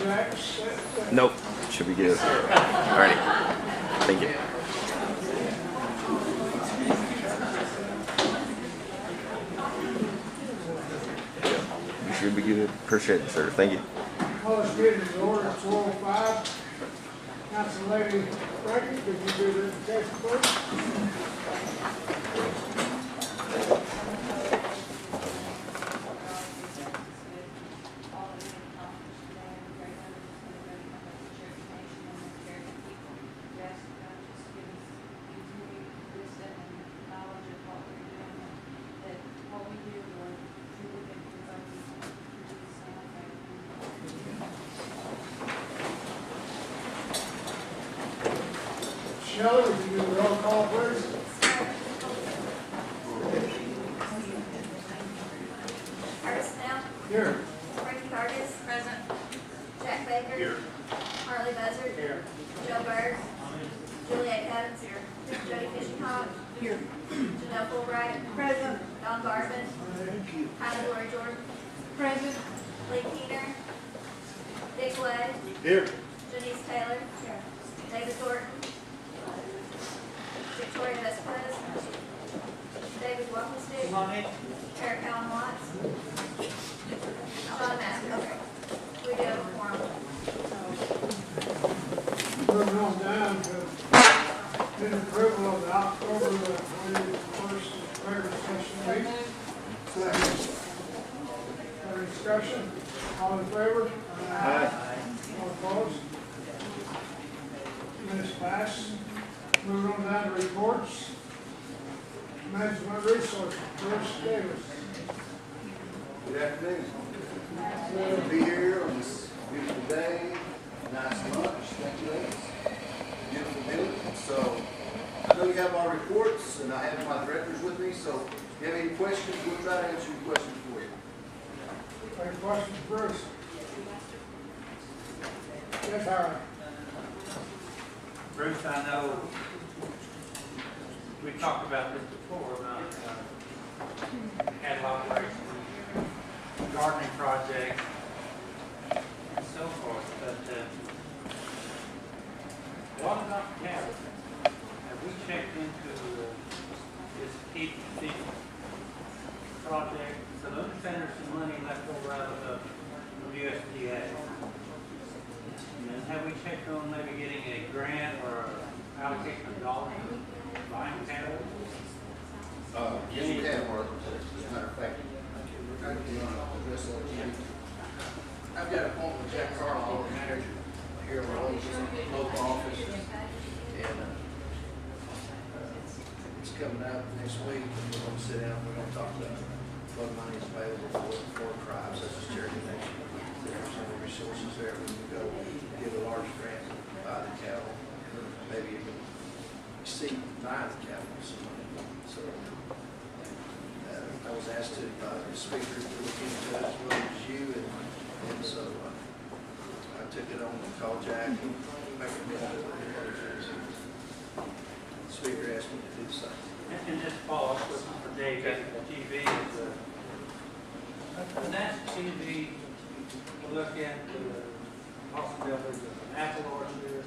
Jack, set. Nope. Should be good. Alrighty. Thank you. You should be good. Appreciate it, sir. Thank you. College meeting is order 405. Council Lady Frankie, could you do the invitation, please? Shelley, would you do the roll call, please? Curtis Snell. Here. Ricky Curtis. Present. Jack Baker. Here. Harley Buzzard. Here. Joe Bird. Juliet Adams. Here. Jody Fishinghawk. Here. Janelle Fulbright. Present. Don Garvin. Hannah Dory Jordan. Present. Lee Keener. Dick Wade. Here. Janice Taylor. Here. David Thornton. Victoria Vespez. David Wafflestick. Eric Allen Watts. John Massey. Okay. We do have a quorum. Moving on down to the approval of the October 21st regular session meeting. Second. Any discussion? All in favor? Aye. All opposed? Minutes passed. Moving on down to reports. Management Resources, Bruce Davis. Good afternoon. Glad to be here on this beautiful day. Nice lunch. Thank you, ladies. Beautiful building. So, I know you have our reports, and I have my directors with me. So, if you have any questions, we'll try to answer your questions for you. Any questions, Bruce? Yes, Howard. Bruce, I know we talked about this before, about cattle operation, gardening projects, and so forth, but what about cattle? Have we checked into this keep feed project? So I understand there's some money left over out of the USDA. And have we checked on maybe getting a grant or allocation of dollars to buying cattle? Yes, we have, Mark. As a matter of fact, you want to address that, Jimmy? I've got a phone with Jack Carlisle, the manager here at our local office, and it's coming out next week. We're going to sit down. We're going to talk about what money is available for tribes such as Cherokee Nation. There's some resources there. We can go give a large grant to buy the cattle, maybe even exceed buying the cattle. So I was asked to by the speaker to look into it as well as you, and so I took it on to call Jack and recommended it. The speaker asked me to do the same. And just follow up with for Dave at the TV is the national TV to look into the possibilities of an apple orchard,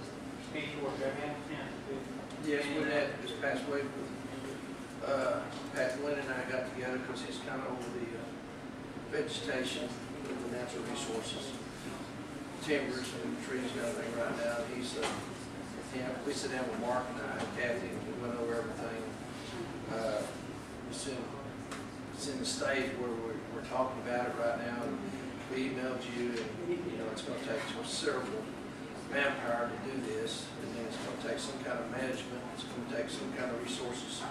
peach orchard. I haven't had a chance to do. Yes, we had this past week. Pat Glenn and I got together because he's kind of over the vegetation with the natural resources, timbers and trees and everything right now. He's, we sit down with Mark and I and Kathy and we went over everything. It's in the stage where we're talking about it right now. We emailed you, and you know it's going to take several manpower to do this, and then it's going to take some kind of management. It's going to take some kind of resources,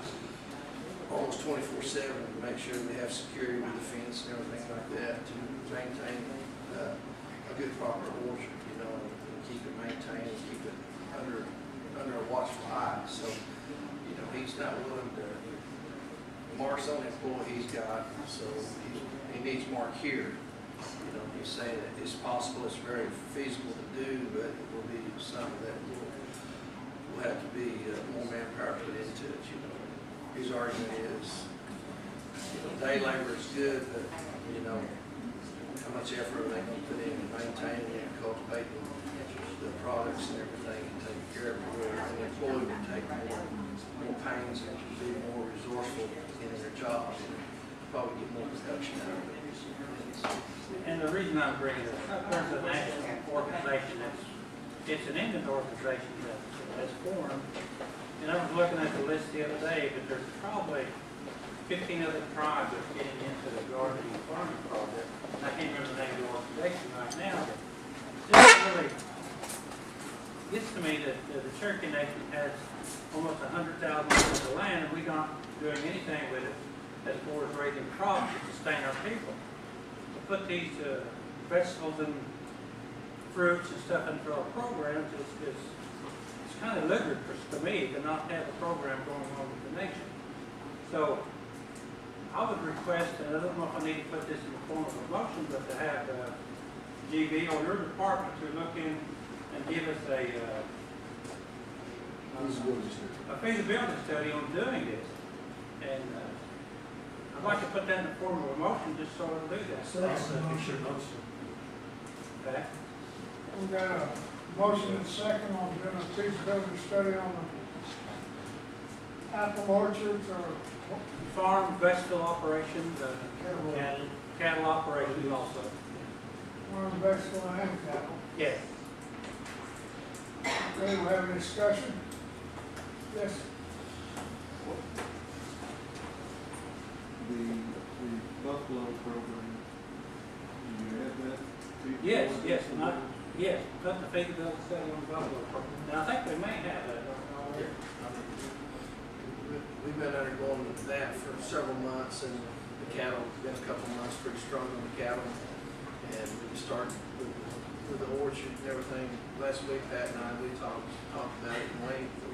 almost 24/7, to make sure we have security with the fence and everything like that to maintain a good proper orchard, you know, and keep it maintained and keep it under a watchful eye. So, you know, he's not willing to. Mark's the only employee he's got, so he needs Mark here. You know, he's saying that it's possible, it's very feasible to do, but it will be something that will have to be more manpower put into it. You know, his argument is, you know, day labor is good, but you know, how much effort are they going to put in to maintaining it and cultivating evaluating the products and everything and taking care of it, where an employee would take more pains and be more resourceful in their job and probably get more production out of it. And the reason I'm bringing this up, there's a national organization it's an Indian organization that's formed. And I was looking at the list the other day, but there's probably 15 other tribes that's getting into the gardening and farming project. And I can't remember the name of the organization right now, but this really gets to me that the Cherokee Nation has almost 100,000 acres of land, and we're not doing anything with it as far as raising crops to sustain our people. To put these vegetables and fruits and stuff into our programs it's kind of ludicrous to me to not have a program going on with the nation. So I would request, and I don't know if I need to put this in the form of a motion, but to have GB or your department to look in and give us a feasibility study on doing this. And I'd like to put that in the form of a motion just so I'll do that. Okay. We got a motion and second on doing a feasibility study on the apple orchards or Farm, vegetable operations, cattle operations also. farm, vegetable, and cattle. Yes. Okay, we have a discussion? Yes. The Buffalo program, do you have that? Yes, put the feasibility study on the Buffalo program. Now, I think we may have that already. We've been undergoing that for several months, and the cattle, been a couple months pretty strong on the cattle. And we started with the orchard and everything. Last week, Pat and I, we talked about it in length. We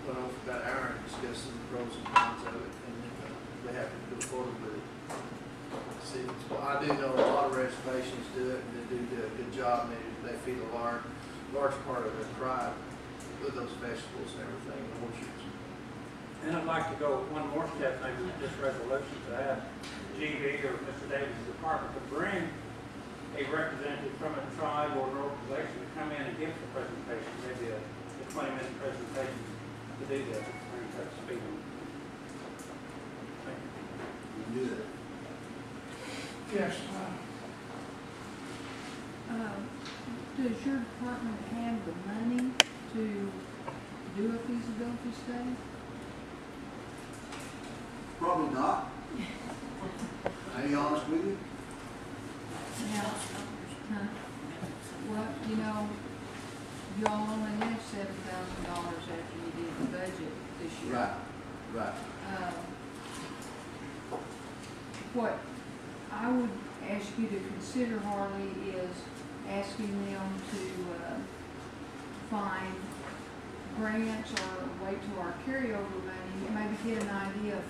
went on for about an hour and discussed the pros and cons of it, and we're happy to go forward with it. See, well, I do know a lot of reservations do it, and they do a good job, and they feed a large part of their tribe with those vegetables and everything, the orchards. And I'd like to go one more step, maybe with this resolution, to have GB or Mr. Davis' department to bring a representative from a tribe or an organization to come in and give the presentation, maybe a 20-minute presentation to do that, bring it up to speed. Thank you. You can do that. Yes. Does your department have the money to do a feasibility study? Probably not. I'll be honest with you. Now, well, you know, y'all only had $7,000 after you did the budget this year. Right. What I would ask you to consider, Harley, is asking them to find grants or wait till our carryover money, maybe get an idea of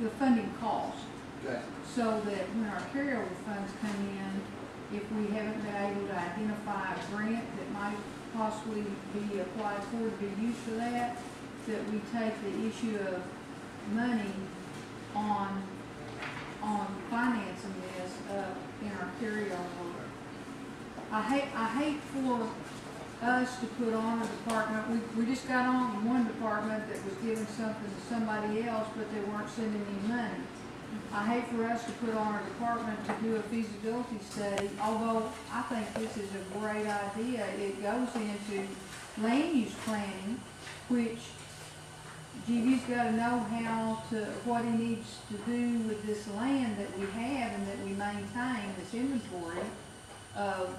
the funding cost. Okay. So that when our carryover funds come in, if we haven't been able to identify a grant that might possibly be applied for to be used for that we take the issue of money on financing this in our carryover. I hate for us to put on a department. We just got on one department that was giving something to somebody else, but they weren't sending any money. I hate for us to put on a department to do a feasibility study, although I think this is a great idea. It goes into land use planning, which GB's got to know what he needs to do with this land that we have and that we maintain, this inventory of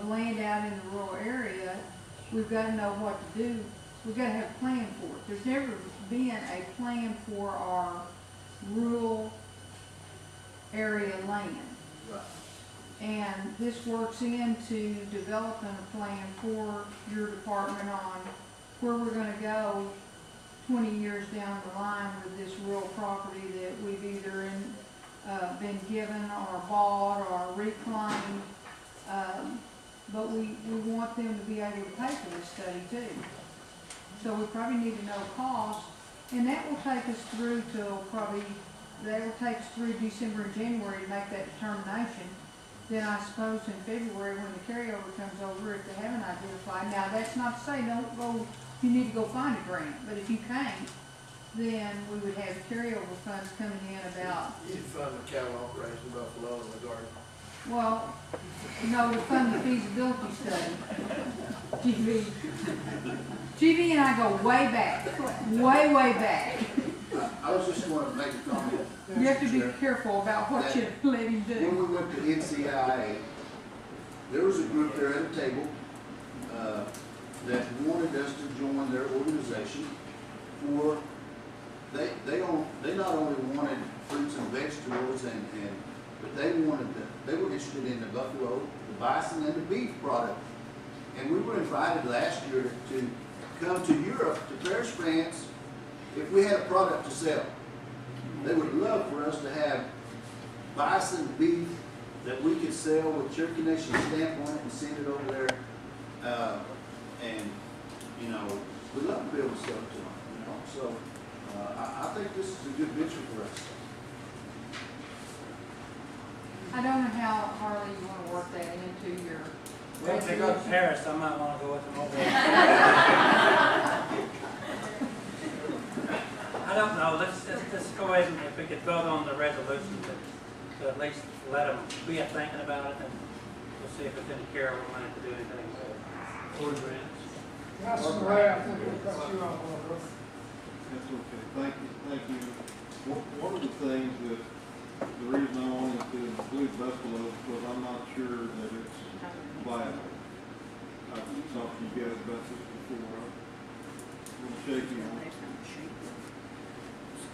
land out in the rural area. We've got to know what to do. We've got to have a plan for it. There's never been a plan for our rural area land. Right. And this works into developing a plan for your department on where we're going to go 20 years down the line with this rural property that we've either been given or bought or reclaimed. But we want them to be able to pay for this study too. So we probably need to know cost, and that will take us through till that'll take us through December and January to make that determination. then I suppose in February when the carryover comes over, if they haven't identified, now that's not to say don't go, you need to go find a grant, but if you can't, then we would have carryover funds coming in about, You fund the cattle operation Buffalo in the garden. well, no, to fund the feasibility study. GB and I go way back, way back. I was just going to make a comment. You have to be careful about what you let him When do. we went to NCIA, there was a group there at the table that wanted us to join their organization for, they not only wanted fruits and vegetables but they were interested in the buffalo, the bison, and the beef product. And we were invited last year to come to Europe, to Paris, France, if we had a product to sell. They would love for us to have bison beef that we could sell with Cherokee Nation stamp on it and send it over there. And, you know, we'd love to be able to sell it to them, you know. So I think this is a good venture for us. I don't know how, Harley, you want to work that into your Well, if they go to resolution. Paris, I might want to go with them over there. I don't know, let's go ahead and if we could vote on the resolution to at least let them be a thinking about it, and we'll see if it's in the carryover money to do anything with it. Or grants. Councilman Ray, I think we'll cut you off on this. That's okay, thank you. One of the things that, the reason I wanted to include buffalo is because I'm not sure that it's viable. I've talked to you guys about this before. I'm going to shake you on it.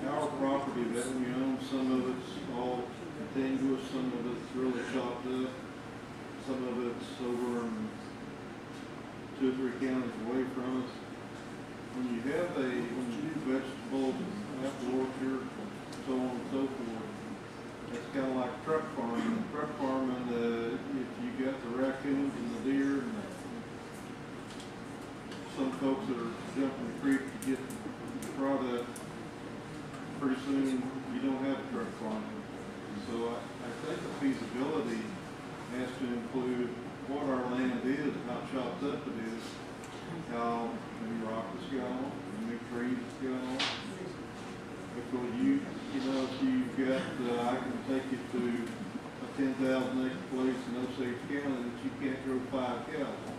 Our property that we own, some of it's all contiguous, some of it's really chopped up, some of it's over in 2 or 3 counties away from us. When you do vegetables, apple orchard, so on and so forth, it's kind of like truck farming. Truck farming, if you got the raccoons and the deer and some folks that are jumping the creek to get the product, pretty soon you don't have truck farming. So I think the feasibility has to include what our land is, how chopped up it is, how many rocks it's got on, how many trees it's got on. Because you know, if you've got, I can take you to a 10,000 acre place in Osage County that you can't grow 5 cows on.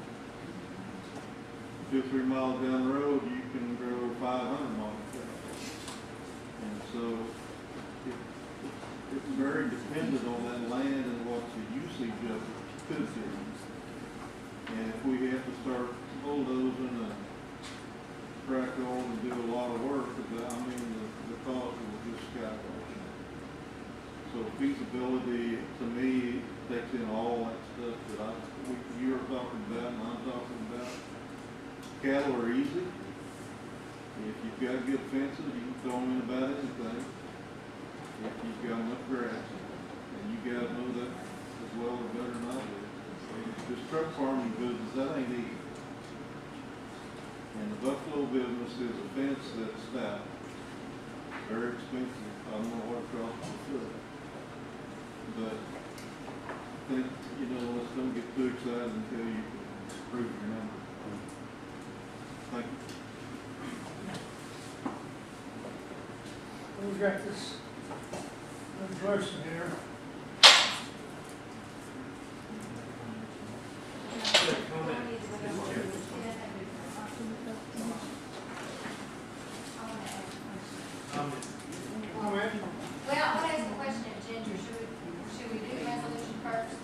2 or 3 miles down the road, you can grow 500 model cows. And so it's very dependent on that land and what the usage of it could be. And if we have to start bulldozing and crack on and do a lot of work, the cost will just skyrocket. So feasibility, to me, takes in all that stuff that you're talking about and I'm talking about. Cattle are easy. If you've got good fences, you can throw them in about anything. If you've got enough grass, and you guys know that as well or better than I do. This truck farming business, that ain't easy. And the buffalo business is a fence that's stout, very expensive. I don't know what it costs to fill it. But I think, let's don't get too excited until you can prove your number. Thank you. We've got this resolution here. Comment? Well, I want to ask a question of Ginger. Should we do the resolution first?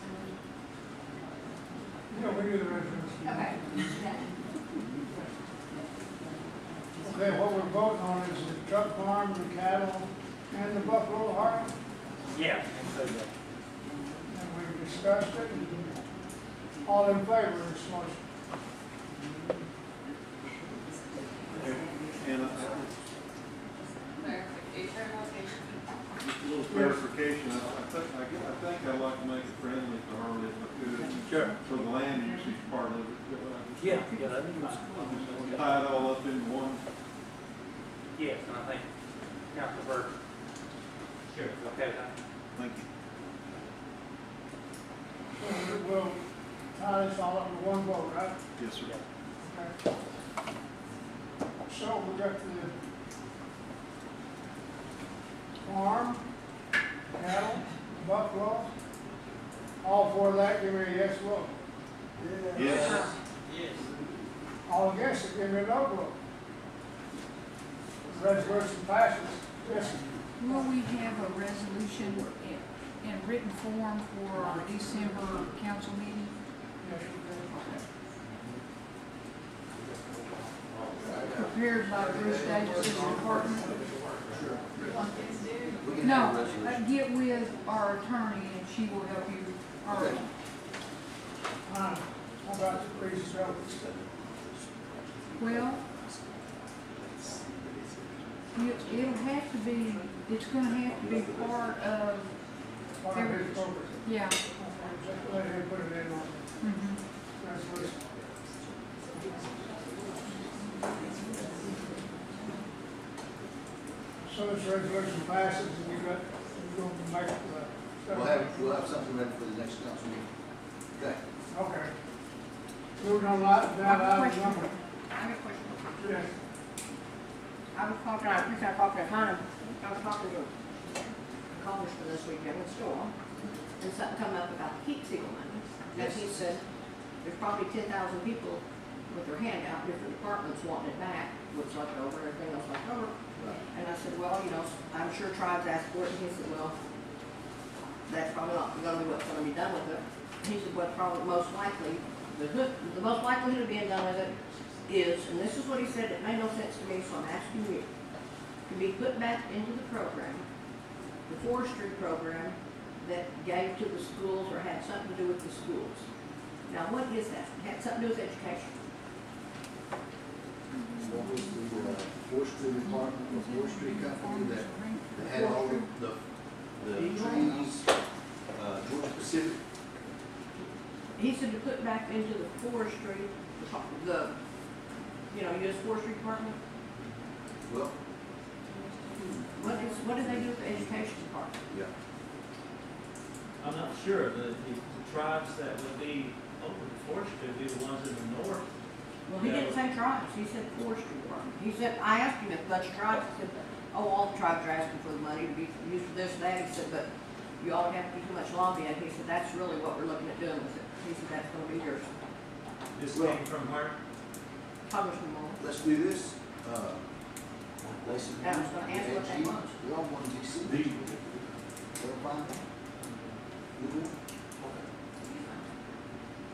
Yeah, we do the resolution. Okay. Okay, what we're voting on is the truck farm, the cattle, and the buffalo heart. Yeah. And we've discussed it. All in favor of this motion? And just a little clarification, I think I'd like to make it friendly to Harley if I could. Sure. For the land usage part of it. Yeah, that'd be fine. Tie it all up in one. Yes, and I think Council Burke. Sure. Okay, with that. Thank you. So we'll tie this all up into one vote, right? Yes, sir. Okay. So we got the farm, cattle, buffalo, all for that, give me a yes vote. Yes. Yes. All against it, give me a no vote. Resolution passes. Yes, Will we have a resolution in written form for our December council meeting? yes, Prepared by Bruce Davis' department? We can No, have a resolution. get with our attorney and she will help you. Okay. How about the previous vote? Well, it'll have to be, it's gonna have to be part of, Part of his program. yeah. Just let him put it in on Mhm. resolution. So this resolution passes and you got, you're going to make the. We'll have something ready for the next council meeting. Okay. Okay. Moving on that, that item Question. number. I have a question. Yes. I was talking, I think I talked to Hannah, I was talking to a congressman this weekend in store, and something come up about the heat seal money. And he said, there's probably 10,000 people with their hand out, different departments wanting it back, what's left over, everything else left over. And I said, well, you know, I'm sure tribes asked for it, and he said, well, that's probably not gonna be what's gonna be done with it. He said, what probably most likely, the most likelihood of being done with it is, and this is what he said, it made no sense to me, so I'm asking you, to be put back into the program, the forestry program that gave to the schools or had something to do with the schools. Now, what is that? It had something to do with education. What was the forestry department, the forestry company that had all the trees, Georgia Pacific? He said to put back into the forestry, the, U.S. Forestry Department. Well, What do they do with the education department? yeah. I'm not sure, the tribes that would be over the forestry would be the ones in the north. Well, he didn't say tribes, he said forestry department. He said, I asked him if a bunch of tribes, he said, oh, all the tribes are asking for the money to be used for this and that. He said, but you all have to do too much lobbying. He said, that's really what we're looking at doing with it. He said, that's gonna be yours. This came from where? Congressman Moore. Let's do this. Lacey, I was gonna ask what that was. we all want to see. They're fine.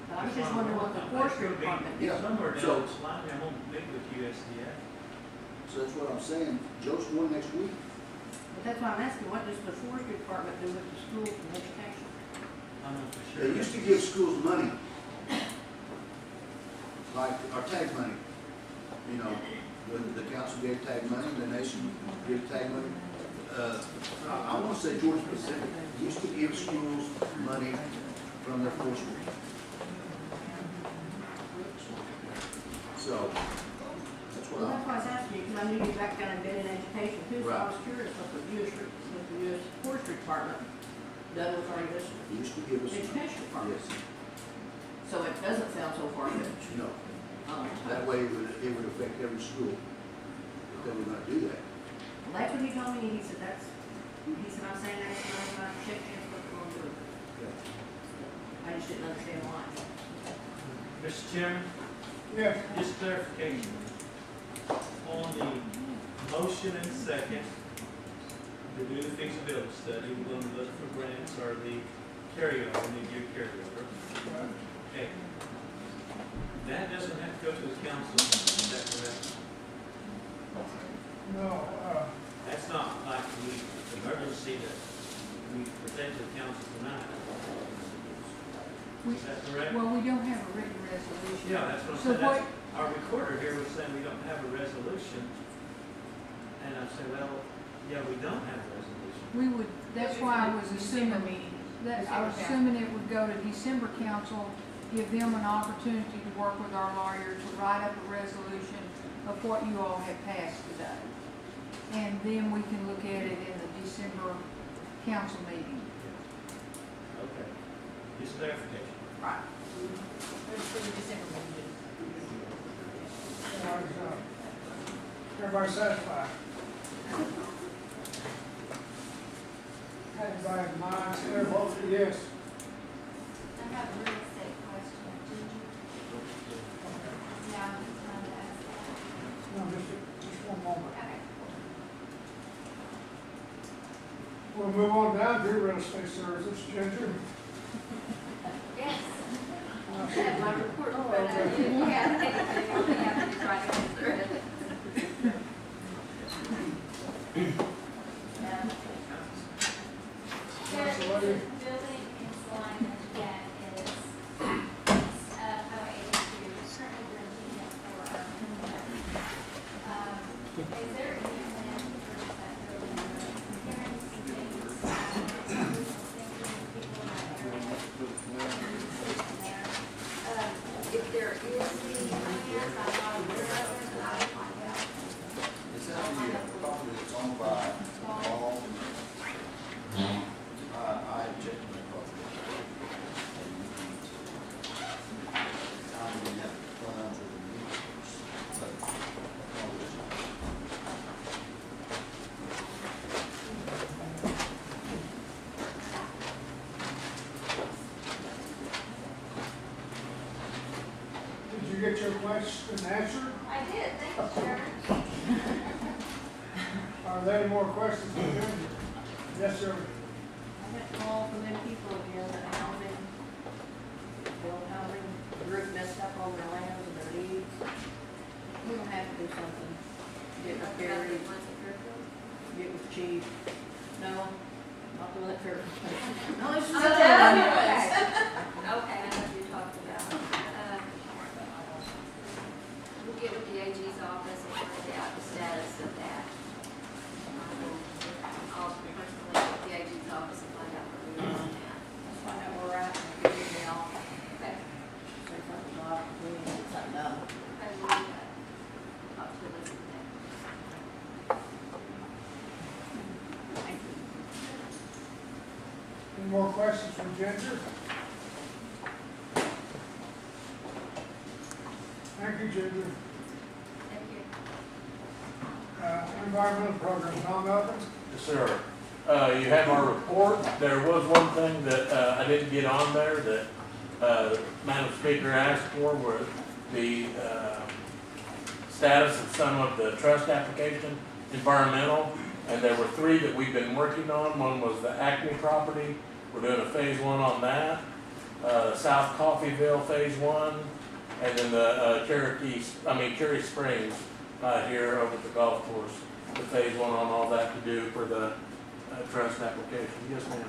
But I was just wondering what the forestry department did. Yeah. Somewhere So- down this line, I won't big with USDA. So that's what I'm saying. Joe's going next week. But that's why I'm asking, what does the forestry department do with the schools and education? I'm not for sure. They used to give schools money, like our tag money. You know, when the council gave tag money, the nation gave tag money. I want to say Georgia Pacific used to give schools money from their forestry. So, that's what Well, that's I'm, why I was asking you, because I knew you back down and been in education too, so I Right. was curious what the U.S. Forestry Department done with our U.S. they used to give us. education department. Yes, So it doesn't sound so far-fetched. no. That Well, way it would affect every school if they were gonna do that. that's what he told me, he said, I'm saying that's not check in what we're gonna do. I just didn't understand why. Mr. Chairman, Yes, just clarification. On the motion and second to do the feasibility study, we're going to look for grants or the carryover, mid-year carryover. Okay. That doesn't have to go to the council, is that correct? no, That's not like the emergency that we present to the council tonight. Is that correct? Well, we don't have a written resolution. Yeah, that's what I'm So saying. what, That's- Our recorder here was saying we don't have a resolution. And I said, well, yeah, we don't have a resolution. we would, that's why I was assuming, that I was assuming it would go to December council, give them an opportunity to work with our lawyer to write up a resolution of what you all have passed today. And then we can look at it in the December council meeting. Okay. Just clarification. Right. It was for the December meeting. Everybody satisfied? Everybody in mind, say their vote for yes. I have a real estate question. Yeah, I'm just trying to ask that. No, just one moment. Okay. We'll move on down to real estate services, Ginger. Yes. Uh, I have my report, but if you have anything, I'll be happy to try to answer it. There's a building in Salina that is, currently renting it for our homeowner. Is there any plan for that building, parents and things, people in that area? If there is any plans, I'm not aware of it, but I will find out. Is that the property that's owned by Paul? I checked my property. I didn't have funds or the meters, but Did you get your question answered? I did, thank you, Chairman. Are there any more questions for Ginger? Yes, sir. I got a call from them people again that housing, build housing, group messed up on their lands and their deeds. We don't have to do something. Get with Gary, get with Chief. No, not the one that Fair. No, this is Oh, the okay. other one. Okay, I know what you're talking about. We'll get with the AG's office and find out the status of that. I'll personally get with the AG's office and find out where we are on that. Let's find out where we're at and give you the all. Okay. Say something's off, we need to get something done. I will, talk to Elizabeth. Thank you. Any more questions from Ginger? Thank you, Ginger. Thank you. Environmental program, Tom Elkins? Yes, sir. You have our report. There was one thing that I didn't get on there that Madam Speaker asked for, were the status of some of the trust application, environmental, and there were 3 that we've been working on. One was the Acme property. We're doing a phase 1 on that. South Coffeyville phase 1, and then the Cherry Springs here over at the golf course. The phase 1 on all that to do for the trust application. Yes, ma'am.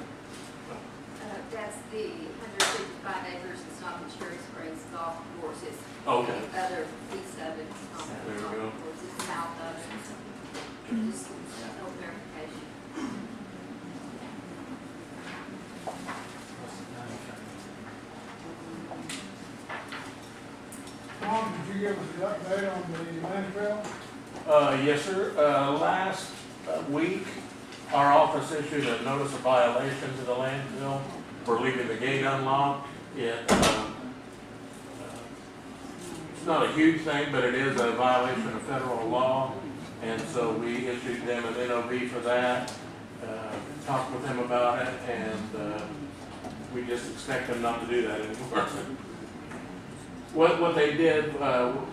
That's the 155 acres, it's not the Cherry Springs Golf Course, it's Okay. the other piece of it, it's not the There we golf go. course, it's south of it. Just no verification. Tom, did you give us an update on the landfill? Yes, sir. Last week, our office issued a notice of violation to the landfill for leaving the gate unlocked. It's not a huge thing, but it is a violation of federal law. And so we issued them an NOV for that, talked with them about it, and we just expect them not to do that anymore. What they did, how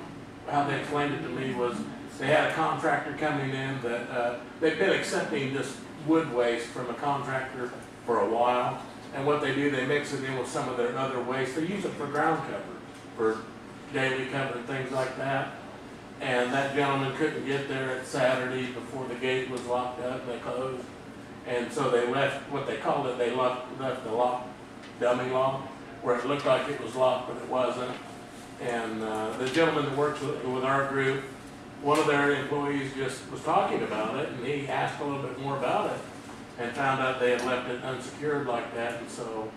they explained it to me was they had a contractor coming in that, they've been accepting this wood waste from a contractor for a while. And what they do, they mix it in with some of their other waste. They use it for ground cover, for daily cover and things like that. And that gentleman couldn't get there at Saturday before the gate was locked up and they closed. And so they left, what they called it, they left the lock, dummy lock, where it looked like it was locked, but it wasn't. And the gentleman that works with our group, one of their employees just was talking about it, and he asked a little bit more about it, and found out they had left it unsecured like that. And so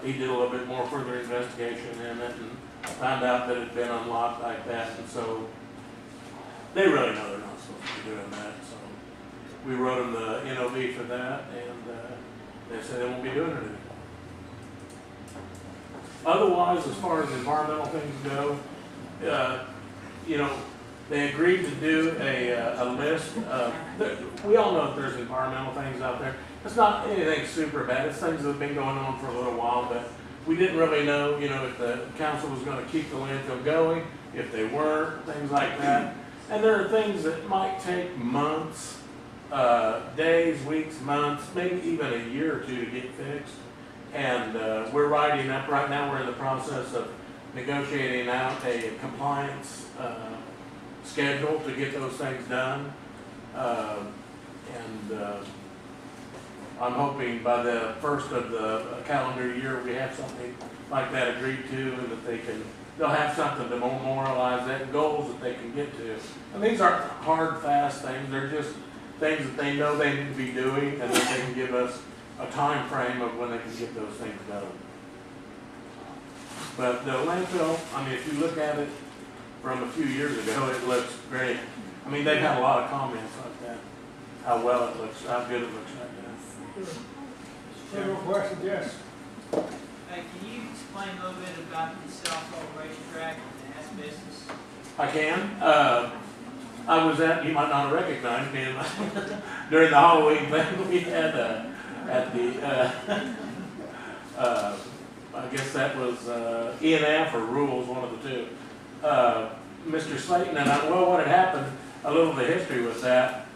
he did a little bit more further investigation in it, and found out that it had been unlocked like that. And so they really know they're not supposed to be doing that. So we wrote them the NOV for that, and they said they won't be doing it anymore. Otherwise, as far as environmental things go, you know, they agreed to do a list of, we all know that there's environmental things out there. It's not anything super bad, it's things that have been going on for a little while, but we didn't really know, you know, if the council was gonna keep the landfill going, if they weren't, things like that. And there are things that might take months, days, weeks, months, maybe even a year or two to get fixed. And we're writing up, right now we're in the process of negotiating out a compliance schedule to get those things done. I'm hoping by the first of the calendar year, we have something like that agreed to, and that they'll have something to memorialize that, goals that they can get to. And these aren't hard, fast things, they're just things that they know they need to be doing, and that they can give us a time frame of when they can get those things done. But the landfill, I mean, if you look at it from a few years ago, it looks great. I mean, they've had a lot of comments like that, how well it looks, how good it looks right now. Several questions, yes. Hey, can you explain a little bit about the Southall racetrack and the asbestos? I can. I was at, you might not recognize me, during the Halloween thing, we had at the, I guess that was E&F or Rules, one of the two. Mr. Slayton and I, well, what had happened, a little of the history was that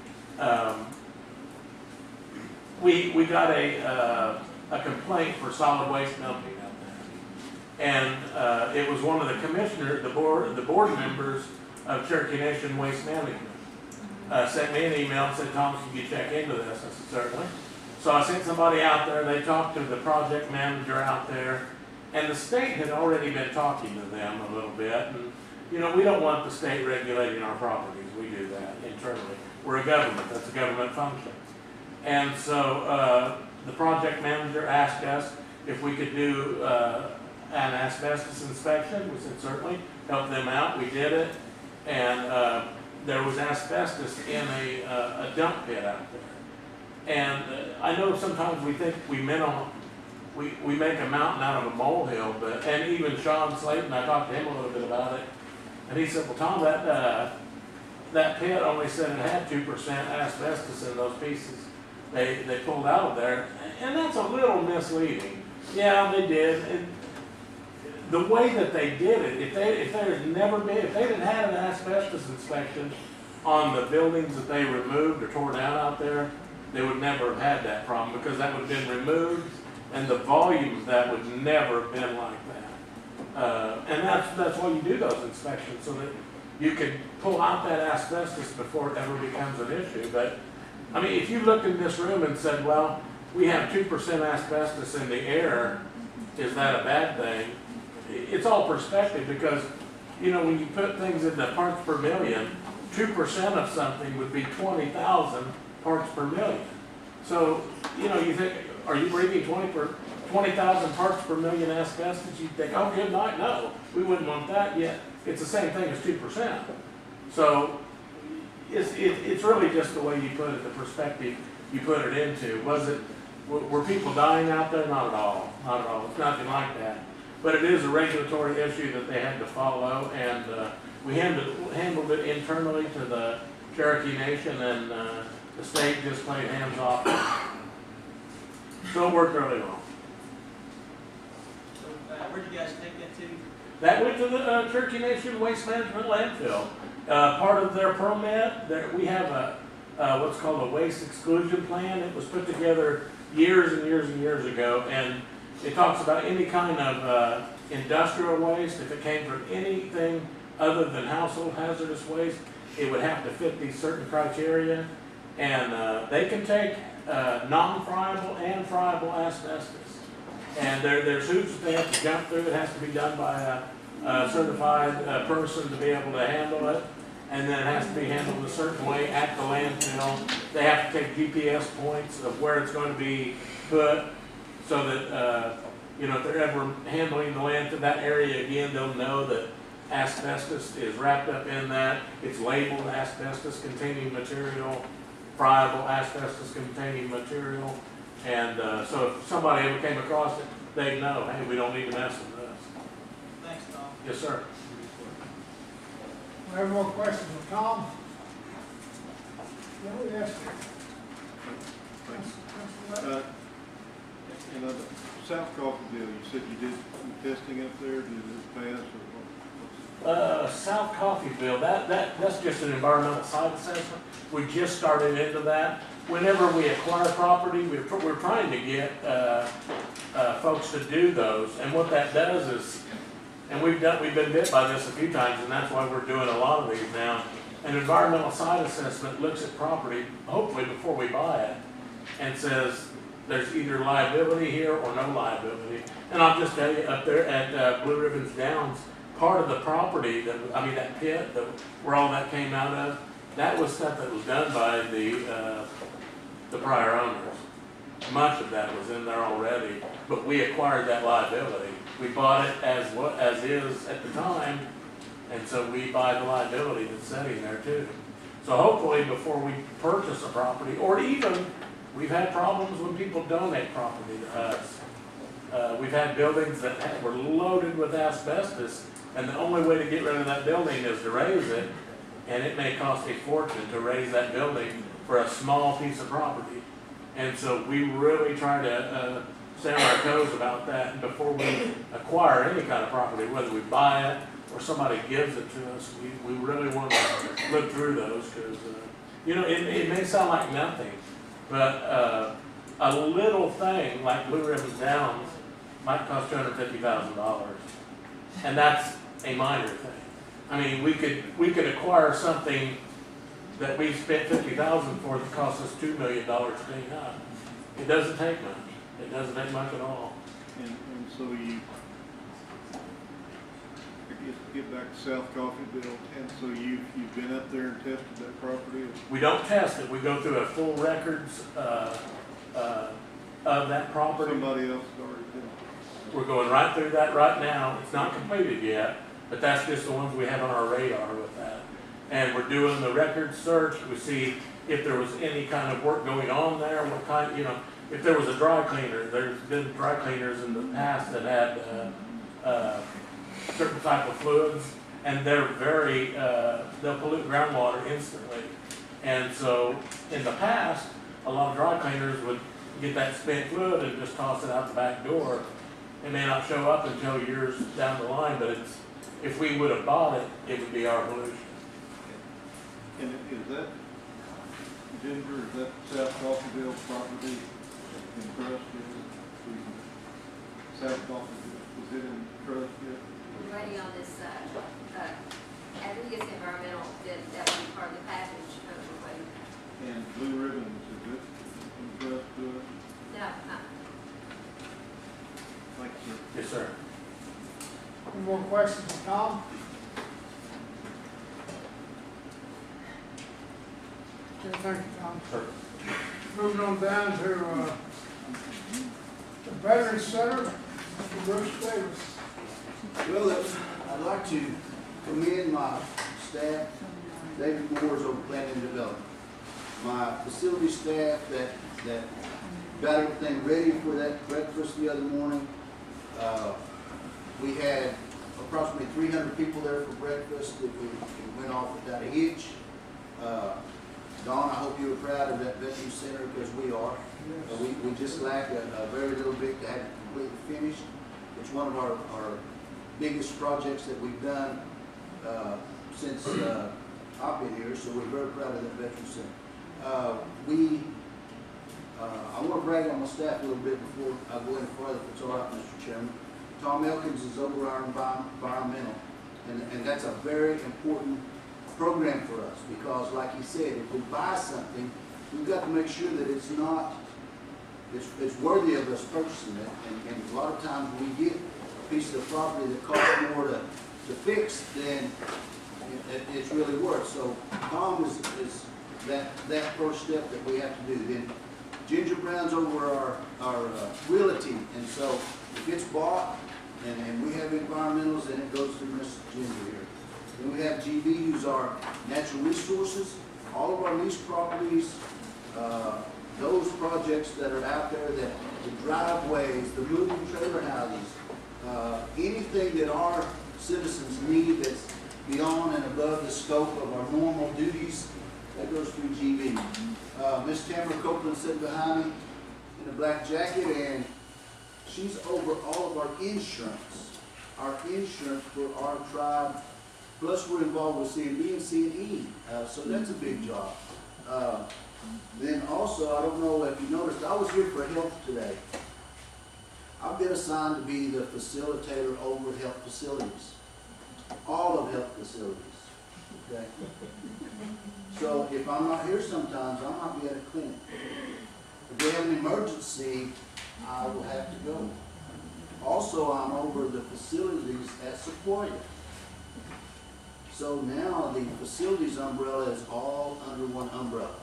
we got a complaint for solid waste dumping out there. And it was one of the commissioners, the board members of Cherokee Nation Waste Management sent me an email and said, Tom, can you check into this? I said, certainly. So I sent somebody out there, they talked to the project manager out there, and the state had already been talking to them a little bit. And, you know, we don't want the state regulating our properties. We do that internally. We're a government. That's a government function. And so the project manager asked us if we could do an asbestos inspection. We said, certainly, help them out. We did it. And there was asbestos in a dump pit out there. And I know sometimes we think we make a mountain out of a molehill, but, and even Sean Slayton, I talked to him a little bit about it, and he said, well, Tom, that pit only said it had 2% asbestos in those pieces they pulled out of there, and that's a little misleading. Yeah, they did. And the way that they did it, if they didn't have an asbestos inspection on the buildings that they removed or tore down out there, they would never have had that problem, because that would have been removed, and the volume of that would never have been like that. And that's why you do those inspections, so that you can pull out that asbestos before it ever becomes an issue. But I mean, if you looked in this room and said, well, we have 2% asbestos in the air, is that a bad thing? It's all perspective, because, you know, when you put things into parts per million, 2% of something would be 20,000 parts per million. So, you know, you think, are you breathing 20,000 parts per million asbestos? You think, oh, good night. No, we wouldn't want that yet. It's the same thing as 2%. So it's really just the way you put it, the perspective you put it into. Were people dying out there? Not at all. Not at all. It's nothing like that. But it is a regulatory issue that they had to follow, and we handled it internally to the Cherokee Nation, and the state just played hands off. So it worked really well. So where'd you guys take that to? That went to the Cherokee Nation Waste Management Landfill. Part of their permit, we have what's called a waste exclusion plan. It was put together years and years and years ago, and it talks about any kind of industrial waste. If it came from anything other than household hazardous waste, it would have to fit these certain criteria. And they can take non-friable and friable asbestos. And there's hoops that they have to jump through. It has to be done by a certified person to be able to handle it. And then it has to be handled a certain way at the landfill. They have to take GPS points of where it's going to be put, so that, you know, if they're ever handling the landfill, that area again, they'll know that asbestos is wrapped up in that. It's labeled asbestos containing material, friable asbestos containing material. And so if somebody ever came across it, they'd know, hey, we don't need to mess with this. Yes, sir. Any more questions of Tom? No, yes, sir. And the South Coffeyville, you said you did some testing up there, did it pass or what? South Coffeyville, that's just an environmental site assessment. We just started into that. Whenever we acquire property, we're trying to get folks to do those. And what that does is, and we've been bit by this a few times, and that's why we're doing a lot of these now. An environmental site assessment looks at property, hopefully before we buy it, and says there's either liability here or no liability. And I'll just tell you, up there at Blue Ribbons Downs, part of the property, that pit where all that came out of, that was stuff that was done by the prior owners. Much of that was in there already, but we acquired that liability. We bought it as is at the time, and so we buy the liability that's sitting there too. So hopefully before we purchase a property, or even, we've had problems when people donate property to us. We've had buildings that were loaded with asbestos, and the only way to get rid of that building is to raise it, and it may cost a fortune to raise that building for a small piece of property. And so we really try to stay on our toes about that before we acquire any kind of property, whether we buy it or somebody gives it to us. We really want to look through those because, it may sound like nothing, but a little thing like Blue Ribbons Downs might cost $250,000, and that's a minor thing. I mean, we could acquire something that we spent $50,000 for that cost us $2 million to clean up. It doesn't take much. It doesn't take much at all. And so get back to South Coffeyville, and so you've been up there and tested that property? We don't test it. We go through a full records of that property. Somebody else has already done it. We're going right through that right now. It's not completed yet, but that's just the ones we have on our radar with that. And we're doing the record search. We see if there was any kind of work going on there, what kind, if there was a dry cleaner. There's been dry cleaners in the past that had certain type of fluids, and they're they'll pollute groundwater instantly. And so in the past, a lot of dry cleaners would get that spent fluid and just toss it out the back door. It may not show up until years down the line, but if we would have bought it, it would be our pollution. And is that, Ginger, is that South Coffeyville property in trust yet? South Coffeyville, is it in trust yet? We're waiting on this, after we get the environmental, then that will be part of the package, we're waiting. And Blue Ribbons, is it in trust to us? No, Thank you, sir. Yes, sir. Any more questions of Tom? Okay, thank you, Tom. Sure. Moving on down to the Veterans Center, Mr. Bruce Davis. Well, I'd like to commend my staff, David Moore's over planning and development. My facility staff that got everything ready for that breakfast the other morning. We had approximately 300 people there for breakfast. It went off without a hitch. Dawn, I hope you were proud of that Veterans Center because we are. We just lack a very little bit to have it completely finished. It's one of our biggest projects that we've done since I've been here, so we're very proud of that Veterans Center. I want to brag on my staff a little bit before I go any further, if it's all right, Mr. Chairman. Tom Elkins is over our environmental, and that's a very important program for us because, like he said, if we buy something, we've got to make sure that it's worthy of us purchasing it. And a lot of times we get a piece of property that costs more to fix than it's really worth. So Tom is that first step that we have to do. Then Ginger Brown's over our realty, and so it gets bought, and we have environmentals, and it goes to Miss Ginger here. Then we have GB, who's our natural resources. All of our leased properties, those projects that are out there, that the driveways, the moving trailer houses, anything that our citizens need that's beyond and above the scope of our normal duties, that goes through GB. Miss Tamara Copeland sitting behind me in a black jacket, and she's over all of our insurance for our tribe. Plus, we're involved with C&B and C&E, so that's a big job. Then also, I don't know if you noticed, I was here for health today. I've been assigned to be the facilitator over health facilities, all of health facilities. Okay. So if I'm not here sometimes, I might be at a clinic. If they have an emergency, I will have to go. Also, I'm over the facilities at Sequoia. So now the facilities umbrella is all under one umbrella.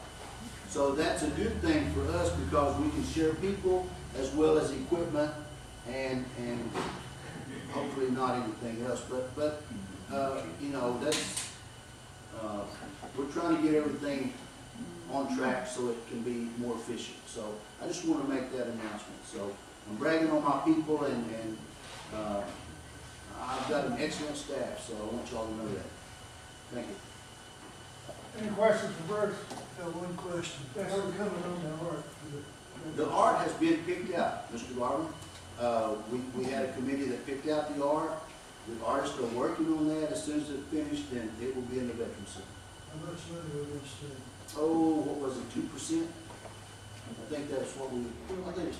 So that's a good thing for us because we can share people as well as equipment and hopefully not anything else. But you know, that's we're trying to get everything on track so it can be more efficient. So I just want to make that announcement. So I'm bragging on my people, and I've got an excellent staff, so I want y'all to know that. Thank you. Any questions for Bruce? One question. Yes. How are we coming on the art? The art has been picked out, Mr. Garland. We had a committee that picked out the art. The artists are working on that. As soon as it's finished, then it will be in the Veteran Center. How much money are we spending? Oh, what was it, 2%? I think that's what we, I think it's,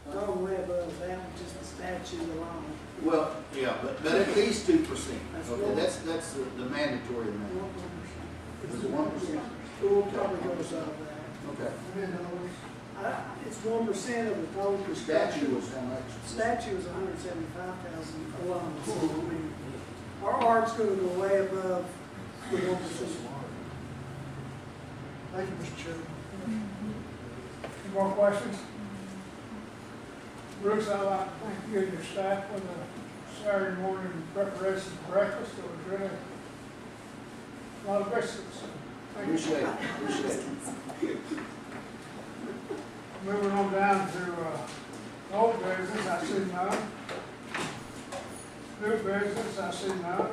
Oh, way above that, just the statue alone. well, yeah, but at least 2%. That's Okay, one. that's the mandatory amount. 1%. Is it 1%? School probably goes out of that. Okay. It's 1% of the total The construction. statue was how much? Statue is $175,000 alone, so I mean, our art's gonna go way above the 1%. Thank you, Mr. Chairman. Any more questions? Bruce, I'd like to thank you and your staff for the Saturday morning preparation for breakfast. It was really a lot of biscuits. Thank you. Appreciate it, appreciate it. Moving on down to old business, I see none. New business, I see none.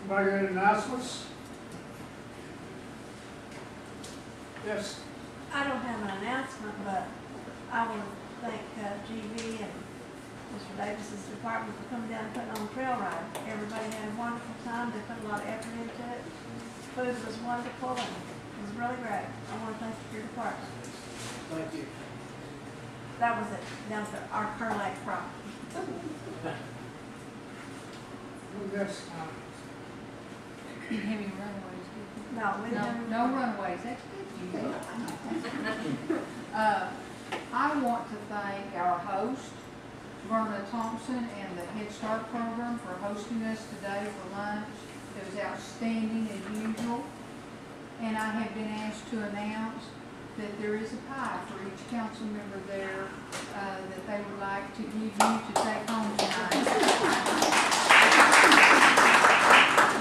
Anybody got any announcements? Yes. I don't have an announcement, but I want to thank GB and Mr. Davis's department for coming down and putting on a trail ride. Everybody had a wonderful time. They put a lot of effort into it. Food was wonderful and it was really great. I want to thank your department. Thank you. That was it, down to our Kerr Lake property. Yes. Heavy runaways. No, we didn't. No runaways, that's good. I want to thank our host, Verna Thompson, and the Head Start program for hosting us today for lunch. It was outstanding as usual. And I have been asked to announce that there is a pie for each council member there that they would like to give you to take home tonight.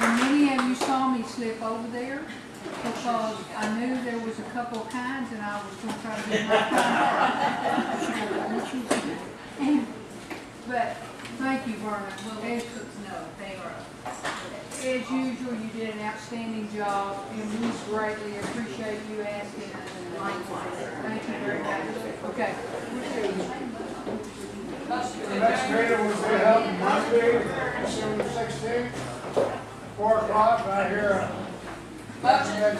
And many of you saw me slip over there because I knew there was a couple of kinds and I was going to try to get my kind. But thank you, Verna. As usual, you did an outstanding job, and we greatly appreciate you asking us. Thank you very much. Okay. The next meeting will be held on Monday, December 16th, 4 o'clock, right here. Motion.